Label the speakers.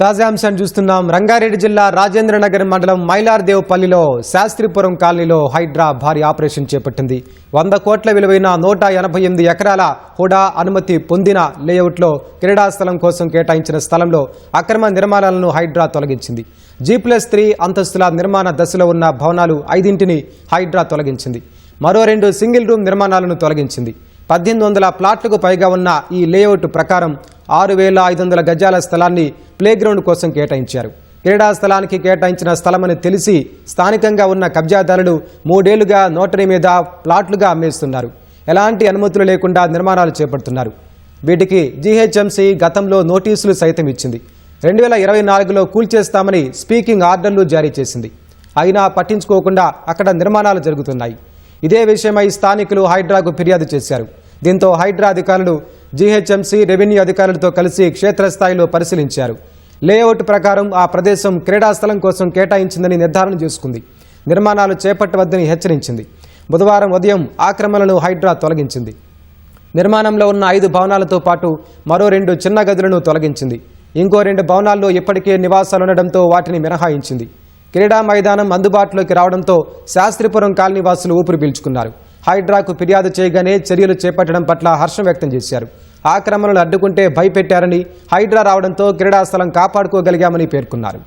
Speaker 1: తాజా అంశాన్ని చూస్తున్నాం. రంగారెడ్డి జిల్లా రాజేంద్రనగర్ మండలం మైలార్దేవ్పల్లిలో శాస్త్రిపురం కాలనీలో హైడ్రా భారీ ఆపరేషన్ చేపట్టింది. 100 కోట్ల విలువైన 188 ఎకరాల హుడా అనుమతి పొందిన లేఅవుట్లో క్రీడా స్థలం కోసం కేటాయించిన స్థలంలో అక్రమ నిర్మాణాలను హైడ్రా తొలగించింది. G+3 అంతస్తుల నిర్మాణ దశలో ఉన్న భవనాలు 5ంటిని హైడ్రా తొలగించింది. మరో 2 సింగిల్ రూమ్ నిర్మాణాలను తొలగించింది. 1800 ప్లాట్లకు పైగా ఉన్న ఈ లేఅవుట్ ప్రకారం 6500 గజాల స్థలాన్ని ప్లేగ్రౌండ్ కోసం కేటాయించారు. క్రీడా స్థలానికి కేటాయించిన స్థలమని తెలిసి స్థానికంగా ఉన్న కబ్జాదారులు 3 ఏళ్లుగా నోటరీ మీద ప్లాట్లుగా అమ్మేస్తున్నారు. ఎలాంటి అనుమతులు లేకుండా నిర్మాణాలు చేపడుతున్నారు. వీటికి GHMC గతంలో నోటీసులు సైతం ఇచ్చింది. 2024లో కూల్చేస్తామని స్పీకింగ్ ఆర్డర్లు జారీ చేసింది. అయినా పట్టించుకోకుండా అక్కడ నిర్మాణాలు జరుగుతున్నాయి. ఇదే విషయమై స్థానికులు హైడ్రాకు ఫిర్యాదు చేశారు. దీంతో హైడ్రా అధికారులు GHMC రెవెన్యూ అధికారులతో కలిసి క్షేత్రస్థాయిలో పరిశీలించారు. లేఅవుట్ ప్రకారం ఆ ప్రదేశం క్రీడా స్థలం కోసం కేటాయించిందని నిర్ధారణ చేసుకుంది. నిర్మాణాలు చేపట్టవద్దని హెచ్చరించింది. బుధవారం ఉదయం ఆక్రమణలను హైడ్రా తొలగించింది. నిర్మాణంలో ఉన్న 5 భవనాలతో పాటు మరో 2 చిన్న గదులను తొలగించింది. ఇంకో 2 భవనాల్లో ఇప్పటికే నివాసాలుండడంతో వాటిని మినహాయించింది. క్రీడా మైదానం అందుబాటులోకి రావడంతో శాస్త్రిపురం కాలనీ వాసులు ఊపిరి పీల్చుకున్నారు. హైడ్రాకు ఫిర్యాదు చేయగానే చర్యలు చేపట్టడం పట్ల హర్షం వ్యక్తం చేశారు. ఆక్రమణలు అడ్డుకుంటే భయపెట్టారని, హైడ్రా రావడంతో క్రీడా స్థలం కాపాడుకోగలిగామని పేర్కొన్నారు.